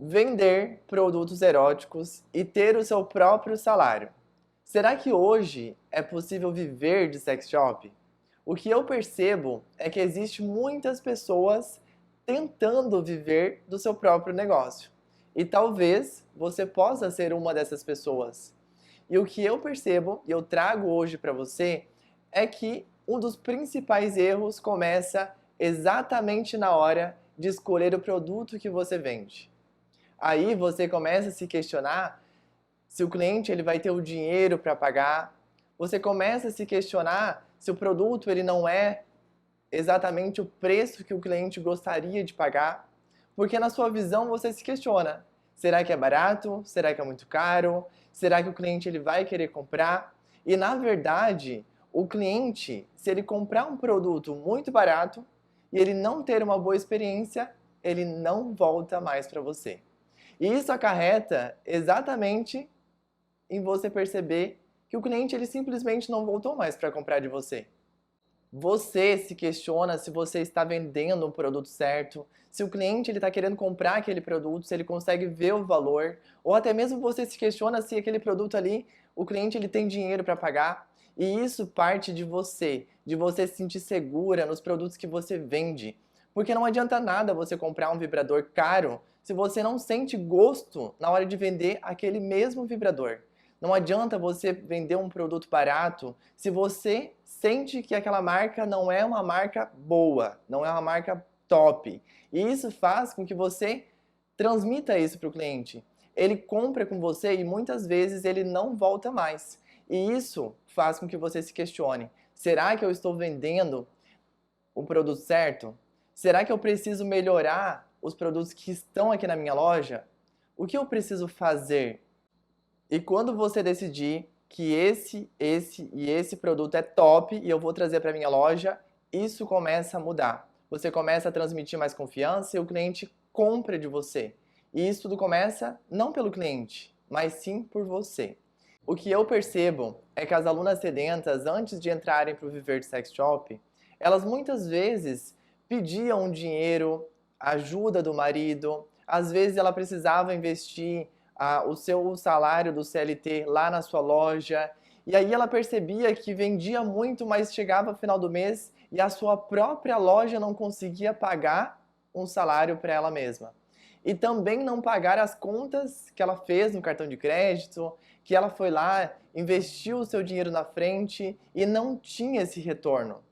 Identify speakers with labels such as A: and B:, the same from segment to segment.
A: Vender produtos eróticos e ter o seu próprio salário. Será que hoje é possível viver de sex shop? O que eu percebo é que existe muitas pessoas tentando viver do seu próprio negócio. E talvez você possa ser uma dessas pessoas. E o que eu percebo e eu trago hoje para você é que um dos principais erros começa exatamente na hora de escolher o produto que você vende. Aí você começa a se questionar se o cliente ele vai ter o dinheiro para pagar. Você começa a se questionar se o produto ele não é exatamente o preço que o cliente gostaria de pagar, porque na sua visão você se questiona: será que é barato? Será que é muito caro? Será que o cliente ele vai querer comprar? E na verdade, o cliente, se ele comprar um produto muito barato e ele não ter uma boa experiência, ele não volta mais para você. E isso acarreta exatamente em você perceber que o cliente ele simplesmente não voltou mais para comprar de você. Você se questiona se você está vendendo o produto certo, se o cliente ele está querendo comprar aquele produto, se ele consegue ver o valor, ou até mesmo você se questiona se aquele produto ali, o cliente ele tem dinheiro para pagar. E isso parte de você se sentir segura nos produtos que você vende. Porque não adianta nada você comprar um vibrador caro se você não sente gosto na hora de vender aquele mesmo vibrador. Não adianta você vender um produto barato se você sente que aquela marca não é uma marca boa, não é uma marca top. E isso faz com que você transmita isso para o cliente. Ele compra com você e muitas vezes ele não volta mais. E isso faz com que você se questione: será que eu estou vendendo o produto certo? Será que eu preciso melhorar os produtos que estão aqui na minha loja? O que eu preciso fazer? E quando você decidir que esse e esse produto é top e eu vou trazer para minha loja, isso começa a mudar. Você começa a transmitir mais confiança e o cliente compra de você. E isso tudo começa não pelo cliente, mas sim por você. O que eu percebo é que as alunas sedentas, antes de entrarem para o Viver de Sex Shop, elas muitas vezes pediam dinheiro, ajuda do marido, às vezes ela precisava investir o seu salário do CLT lá na sua loja. E aí ela percebia que vendia muito, mas chegava ao final do mês e a sua própria loja não conseguia pagar um salário para ela mesma. E também não pagar as contas que ela fez no cartão de crédito, que ela foi lá, investiu o seu dinheiro na frente e não tinha esse retorno.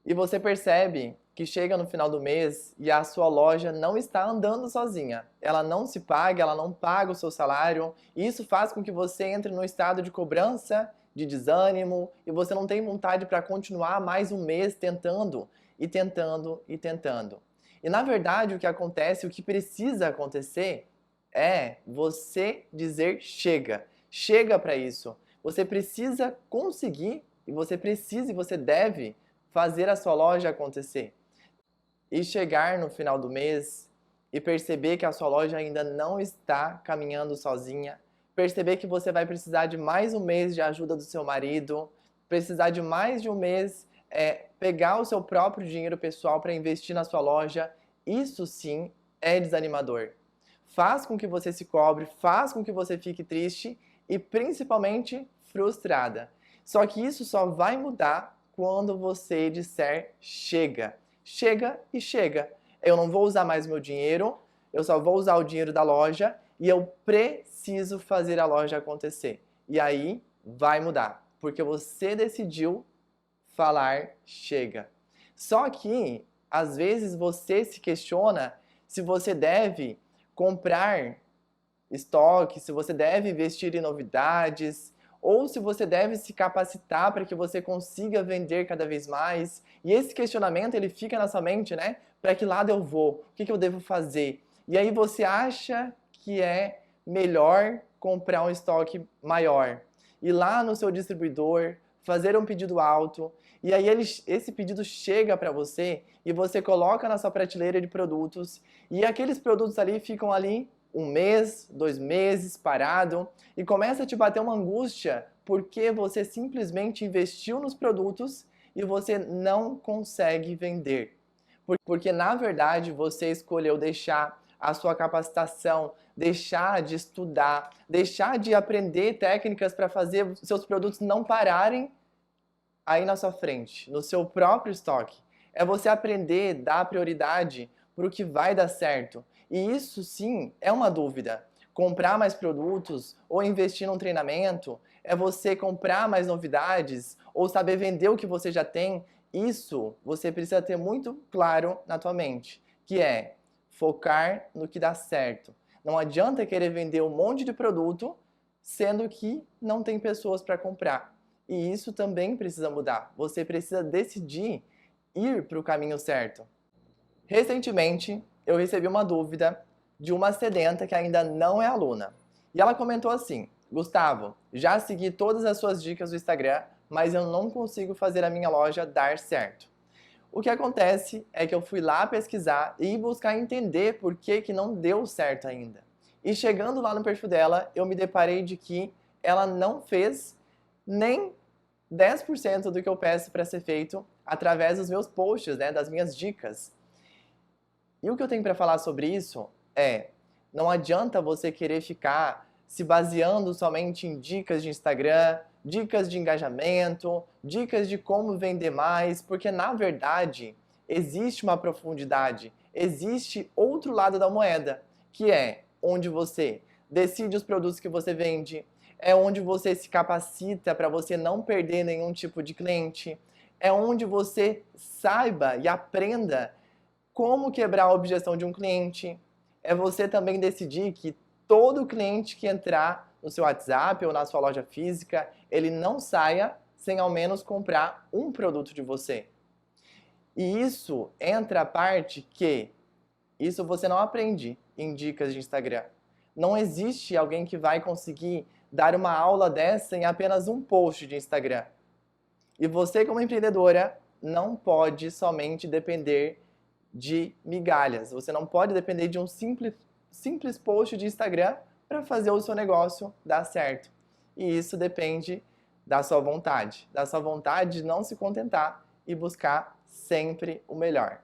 A: E você percebe que chega no final do mês e a sua loja não está andando sozinha. Ela não se paga, ela não paga o seu salário. E isso faz com que você entre num estado de cobrança, de desânimo, e você não tem vontade para continuar mais um mês tentando e tentando e tentando. E na verdade o que acontece, o que precisa acontecer é você dizer chega. Chega para isso. Você precisa conseguir e você precisa e você deve fazer a sua loja acontecer. E chegar no final do mês e perceber que a sua loja ainda não está caminhando sozinha, perceber que você vai precisar de mais um mês de ajuda do seu marido, precisar de mais de um mês pegar o seu próprio dinheiro pessoal para investir na sua loja, isso sim é desanimador. Faz com que você se cobre, faz com que você fique triste e principalmente frustrada. Só que isso só vai mudar quando você disser chega. Chega e chega. Eu não vou usar mais meu dinheiro, eu só vou usar o dinheiro da loja e eu preciso fazer a loja acontecer. E aí vai mudar, porque você decidiu falar chega. Só que às vezes você se questiona se você deve comprar estoque, se você deve investir em novidades, ou se você deve se capacitar para que você consiga vender cada vez mais. E esse questionamento ele fica na sua mente, né? Para que lado eu vou? O que eu devo fazer? E aí você acha que é melhor comprar um estoque maior, ir lá no seu distribuidor, fazer um pedido alto, e aí esse pedido chega para você e você coloca na sua prateleira de produtos, e aqueles produtos ali ficam ali um mês, 2 meses parado e começa a te bater uma angústia porque você simplesmente investiu nos produtos e você não consegue vender. Porque na verdade você escolheu deixar a sua capacitação, deixar de estudar, deixar de aprender técnicas para fazer seus produtos não pararem aí na sua frente, no seu próprio estoque. É você aprender, dar prioridade para o que vai dar certo. E isso sim é uma dúvida. Comprar mais produtos ou investir num treinamento é você comprar mais novidades ou saber vender o que você já tem. Isso você precisa ter muito claro na tua mente, que é focar no que dá certo. Não adianta querer vender um monte de produto, sendo que não tem pessoas para comprar. E isso também precisa mudar. Você precisa decidir ir para o caminho certo. Recentemente, eu recebi uma dúvida de uma sedenta que ainda não é aluna. E ela comentou assim: Gustavo, já segui todas as suas dicas do Instagram, mas eu não consigo fazer a minha loja dar certo. O que acontece é que eu fui lá pesquisar e buscar entender por que não deu certo ainda. E chegando lá no perfil dela, eu me deparei de que ela não fez nem 10% do que eu peço para ser feito através dos meus posts, né, das minhas dicas. E o que eu tenho para falar sobre isso é: não adianta você querer ficar se baseando somente em dicas de Instagram, dicas de engajamento, dicas de como vender mais, porque na verdade existe uma profundidade, existe outro lado da moeda, que é onde você decide os produtos que você vende, é onde você se capacita para você não perder nenhum tipo de cliente, é onde você saiba e aprenda como quebrar a objeção de um cliente. É você também decidir que todo cliente que entrar no seu WhatsApp ou na sua loja física, ele não saia sem ao menos comprar um produto de você. E isso entra a parte que isso você não aprende em dicas de Instagram. Não existe alguém que vai conseguir dar uma aula dessa em apenas um post de Instagram. E você, como empreendedora, não pode somente depender de migalhas. Você não pode depender de um simples post de Instagram para fazer o seu negócio dar certo. E isso depende da sua vontade de não se contentar e buscar sempre o melhor.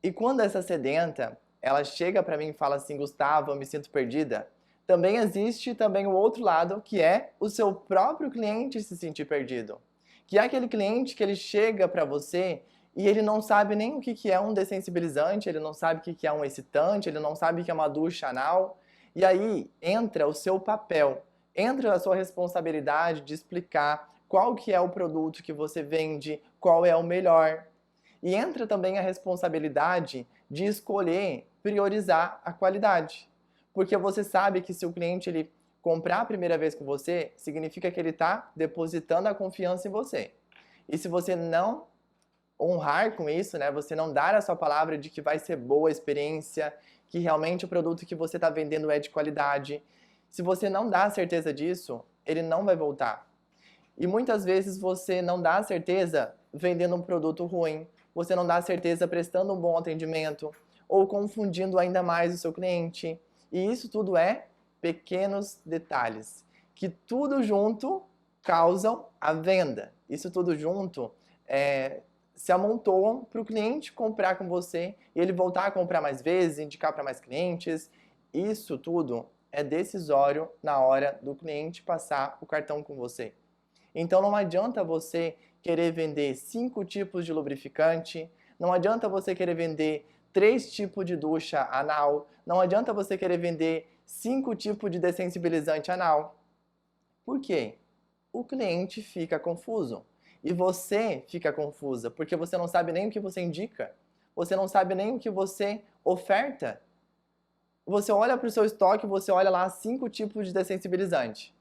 A: E quando essa sedenta, ela chega para mim e fala assim: Gustavo, eu me sinto perdida, também existe também o outro lado, que é o seu próprio cliente se sentir perdido. Que é aquele cliente que ele chega para você e ele não sabe nem o que é um dessensibilizante, ele não sabe o que é um excitante, ele não sabe o que é uma ducha anal. E aí entra o seu papel, entra a sua responsabilidade de explicar qual que é o produto que você vende, qual é o melhor. E entra também a responsabilidade de escolher, priorizar a qualidade. Porque você sabe que se o cliente ele comprar a primeira vez com você, significa que ele está depositando a confiança em você. E se você não honrar com isso, né, você não dar a sua palavra de que vai ser boa a experiência, que realmente o produto que você está vendendo é de qualidade, se você não dá a certeza disso, ele não vai voltar. E muitas vezes você não dá a certeza vendendo um produto ruim, você não dá a certeza prestando um bom atendimento, ou confundindo ainda mais o seu cliente. E isso tudo é pequenos detalhes, que tudo junto causam a venda. Isso tudo junto se amontoam para o cliente comprar com você e ele voltar a comprar mais vezes, indicar para mais clientes. Isso tudo é decisório na hora do cliente passar o cartão com você. Então não adianta você querer vender 5 tipos de lubrificante, não adianta você querer vender 3 tipos de ducha anal, não adianta você querer vender 5 tipos de dessensibilizante anal. Por quê? O cliente fica confuso. E você fica confusa, porque você não sabe nem o que você indica, você não sabe nem o que você oferta. Você olha para o seu estoque, você olha lá 5 tipos de dessensibilizante.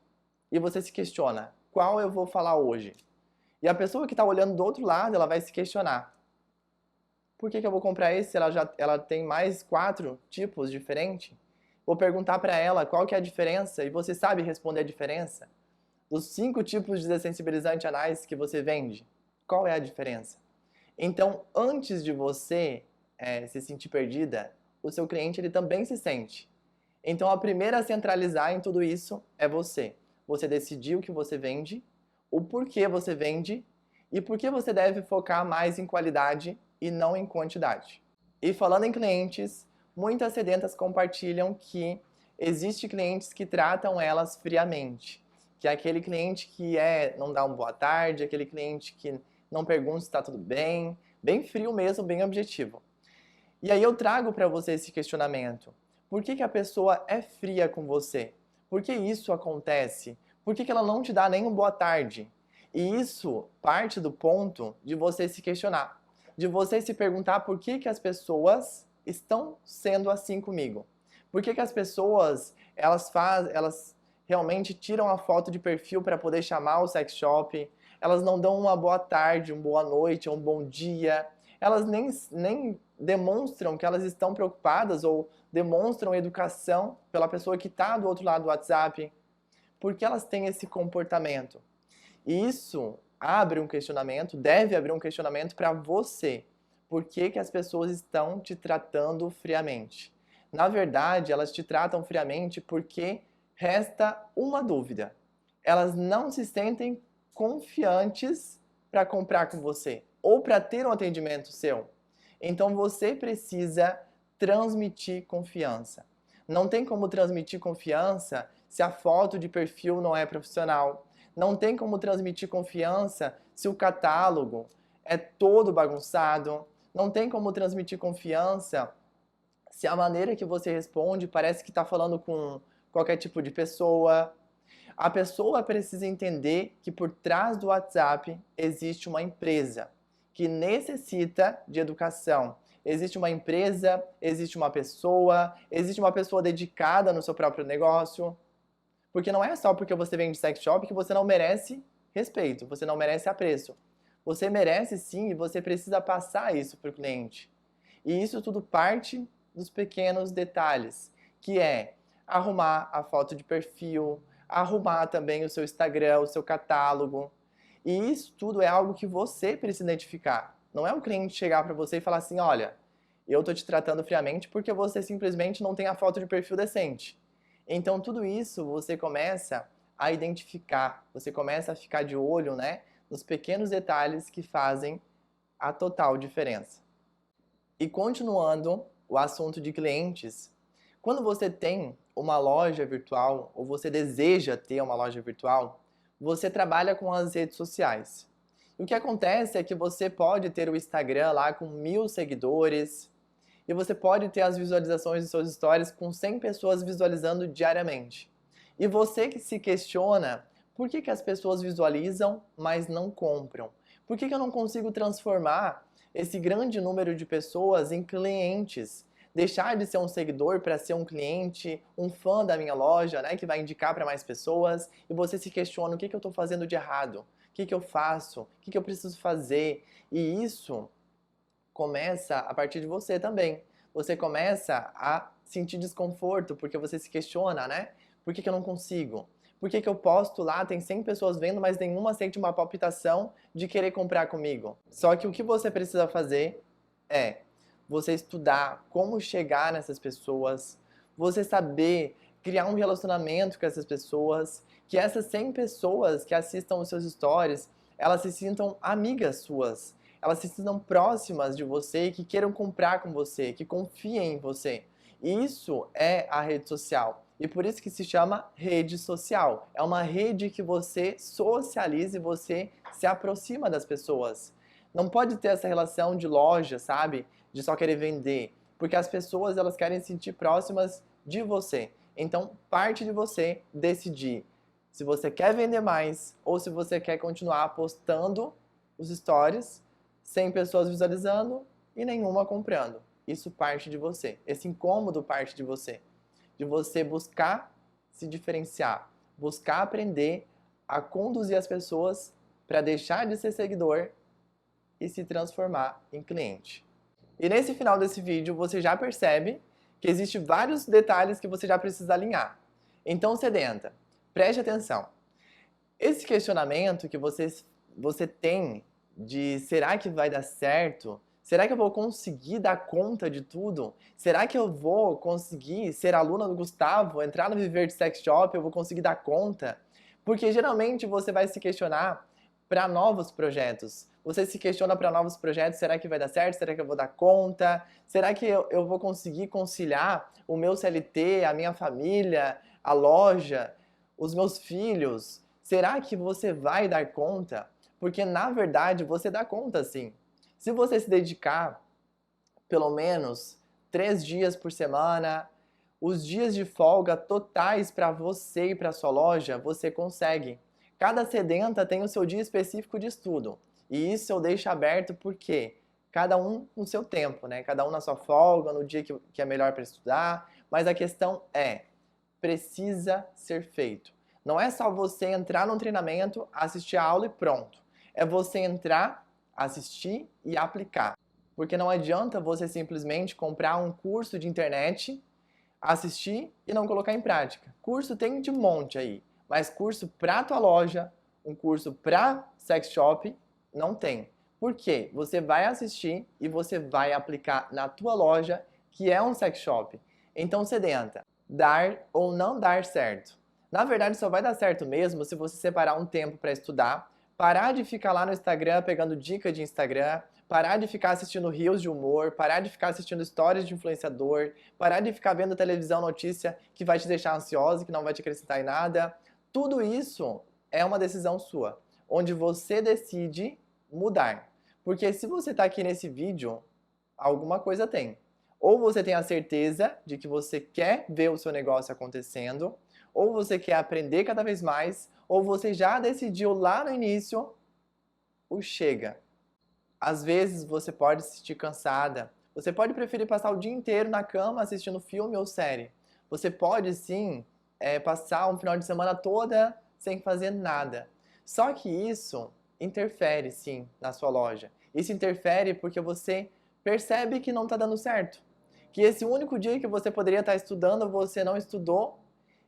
A: E você se questiona, qual eu vou falar hoje? E a pessoa que está olhando do outro lado, ela vai se questionar. Por que eu vou comprar esse se ela tem mais 4 tipos diferentes? Vou perguntar para ela qual que é a diferença e você sabe responder a diferença? Dos 5 tipos de dessensibilizante anais que você vende, qual é a diferença? Então, antes de você se sentir perdida, o seu cliente ele também se sente. Então, a primeira a centralizar em tudo isso é você. Você decidir o que você vende, o porquê você vende e por que você deve focar mais em qualidade e não em quantidade. E falando em clientes, muitas sedentas compartilham que existe clientes que tratam elas friamente, que é aquele cliente que não dá uma boa tarde, aquele cliente que não pergunta se está tudo bem frio mesmo, bem objetivo. E aí eu trago para você esse questionamento. Por que que a pessoa é fria com você? Por que isso acontece? Por que que ela não te dá nem uma boa tarde? E isso parte do ponto de você se questionar, de você se perguntar por que que as pessoas estão sendo assim comigo. Por que que as pessoas, elas realmente tiram a foto de perfil para poder chamar o sex shop, elas não dão uma boa tarde, uma boa noite, um bom dia, elas nem demonstram que elas estão preocupadas ou demonstram educação pela pessoa que está do outro lado do WhatsApp. Por que elas têm esse comportamento? E isso abre um questionamento, deve abrir um questionamento para você. Por que que as pessoas estão te tratando friamente? Na verdade, elas te tratam friamente porque resta uma dúvida. Elas não se sentem confiantes para comprar com você ou para ter um atendimento seu. Então você precisa transmitir confiança. Não tem como transmitir confiança se a foto de perfil não é profissional. Não tem como transmitir confiança se o catálogo é todo bagunçado. Não tem como transmitir confiança se a maneira que você responde parece que está falando com qualquer tipo de pessoa. A pessoa precisa entender que por trás do WhatsApp existe uma empresa que necessita de educação. Existe uma empresa, existe uma pessoa dedicada no seu próprio negócio. Porque não é só porque você vende sex shop que você não merece respeito, você não merece apreço. Você merece sim e você precisa passar isso para o cliente. E isso tudo parte dos pequenos detalhes, que é arrumar a foto de perfil, arrumar também o seu Instagram, o seu catálogo. E isso tudo é algo que você precisa identificar. Não é o cliente chegar para você e falar assim, olha, eu tô te tratando friamente porque você simplesmente não tem a foto de perfil decente. Então tudo isso você começa a identificar, você começa a ficar de olho, né, nos pequenos detalhes que fazem a total diferença. E continuando o assunto de clientes, quando você tem uma loja virtual ou você deseja ter uma loja virtual, você trabalha com as redes sociais. E o que acontece é que você pode ter o Instagram lá com 1000 seguidores e você pode ter as visualizações dos seus stories com 100 pessoas visualizando diariamente. E você que se questiona por que as pessoas visualizam, mas não compram? Por que eu não consigo transformar esse grande número de pessoas em clientes? Deixar de ser um seguidor para ser um cliente, um fã da minha loja, né, que vai indicar para mais pessoas, e você se questiona o que eu estou fazendo de errado, o que eu faço, o que eu preciso fazer, e isso começa a partir de você também. Você começa a sentir desconforto porque você se questiona, né? Por que eu não consigo? Por que eu posto lá, tem 100 pessoas vendo, mas nenhuma sente uma palpitação de querer comprar comigo? Só que o que você precisa fazer é você estudar como chegar nessas pessoas, você saber criar um relacionamento com essas pessoas, que essas 100 pessoas que assistam os seus stories, elas se sintam amigas suas, elas se sintam próximas de você e que queiram comprar com você, que confiem em você. Isso é a rede social. E por isso que se chama rede social. É uma rede que você socializa e você se aproxima das pessoas. Não pode ter essa relação de loja, sabe? De só querer vender. Porque as pessoas, elas querem se sentir próximas de você. Então, parte de você decidir se você quer vender mais ou se você quer continuar postando os stories, 100 pessoas visualizando e nenhuma comprando. Isso parte de você. Esse incômodo parte de você. De você buscar se diferenciar, buscar aprender a conduzir as pessoas para deixar de ser seguidor e se transformar em cliente. E nesse final desse vídeo você já percebe que existem vários detalhes que você já precisa alinhar. Então, sedenta, preste atenção. Esse questionamento que você tem de será que vai dar certo? Será que eu vou conseguir dar conta de tudo? Será que eu vou conseguir ser aluna do Gustavo, entrar no Viver de Sex Shop, eu vou conseguir dar conta? Porque geralmente você vai se questionar para novos projetos. Você se questiona para novos projetos, será que vai dar certo? Será que eu vou dar conta? Será que eu vou conseguir conciliar o meu CLT, a minha família, a loja, os meus filhos? Será que você vai dar conta? Porque na verdade você dá conta sim. Se você se dedicar pelo menos 3 dias por semana, os dias de folga totais para você e para sua loja, você consegue. Cada sedenta tem o seu dia específico de estudo. E isso eu deixo aberto porque cada um no seu tempo, né? Cada um na sua folga, no dia que é melhor para estudar. Mas a questão é, precisa ser feito. Não é só você entrar no treinamento, assistir a aula e pronto. É você entrar, assistir e aplicar. Porque não adianta você simplesmente comprar um curso de internet, assistir e não colocar em prática. Curso tem de monte aí, mas curso para tua loja, um curso para sex shop, não tem. Por quê? Você vai assistir e você vai aplicar na tua loja, que é um sex shop. Então, sedenta, dar ou não dar certo. Na verdade, só vai dar certo mesmo se você separar um tempo para estudar, parar de ficar lá no Instagram pegando dica de Instagram, parar de ficar assistindo reels de humor, parar de ficar assistindo stories de influenciador, parar de ficar vendo televisão notícia que vai te deixar ansiosa, que não vai te acrescentar em nada. Tudo isso é uma decisão sua, onde você decide mudar. Porque se você está aqui nesse vídeo, alguma coisa tem. Ou você tem a certeza de que você quer ver o seu negócio acontecendo, ou você quer aprender cada vez mais, ou você já decidiu lá no início o chega. Às vezes você pode se sentir cansada. Você pode preferir passar o dia inteiro na cama assistindo filme ou série. Você pode sim passar um final de semana toda sem fazer nada. Só que isso interfere sim na sua loja. Isso interfere porque você percebe que não está dando certo. Que esse único dia que você poderia estar estudando, você não estudou.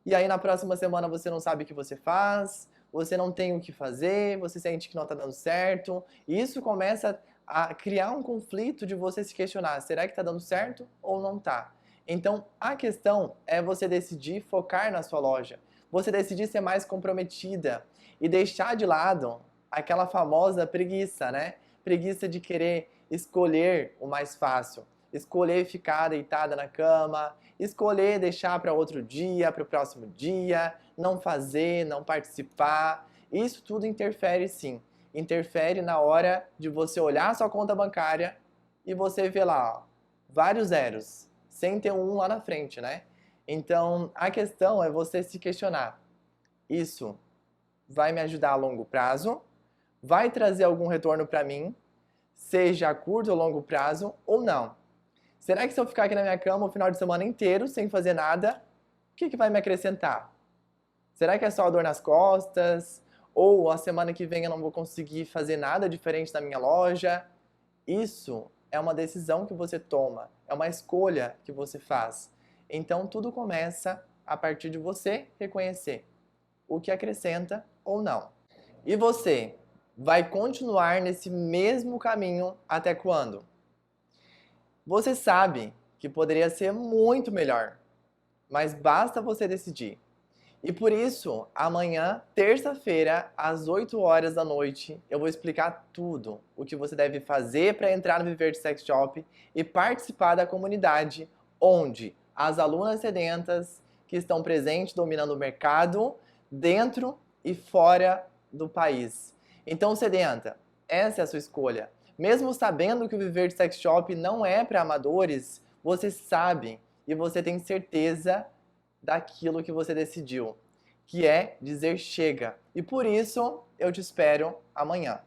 A: E aí na próxima semana você não sabe o que você faz, você não tem o que fazer, você sente que não está dando certo. E isso começa a criar um conflito de você se questionar, será que está dando certo ou não está? Então a questão é você decidir focar na sua loja, você decidir ser mais comprometida e deixar de lado aquela famosa preguiça, né? Preguiça de querer escolher o mais fácil, escolher ficar deitada na cama, escolher deixar para outro dia, para o próximo dia, não fazer, não participar. Isso tudo interfere sim. Interfere na hora de você olhar a sua conta bancária e você ver lá, ó, vários zeros, sem ter um lá na frente, né? Então, a questão é você se questionar. Isso vai me ajudar a longo prazo? Vai trazer algum retorno para mim? Seja a curto ou longo prazo ou não? Será que se eu ficar aqui na minha cama o final de semana inteiro sem fazer nada, o que vai me acrescentar? Será que é só a dor nas costas? Ou a semana que vem eu não vou conseguir fazer nada diferente na minha loja? Isso é uma decisão que você toma, é uma escolha que você faz. Então tudo começa a partir de você reconhecer o que acrescenta ou não. E você vai continuar nesse mesmo caminho até quando? Você sabe que poderia ser muito melhor, mas basta você decidir. E por isso, amanhã, terça-feira, às 8 horas da noite, eu vou explicar tudo o que você deve fazer para entrar no Viver de Sex Shop e participar da comunidade, onde as alunas sedentas que estão presentes dominando o mercado dentro e fora do país. Então, sedenta, essa é a sua escolha. Mesmo sabendo que o Viver de Sex Shop não é para amadores, você sabe e você tem certeza daquilo que você decidiu, que é dizer chega. E por isso eu te espero amanhã.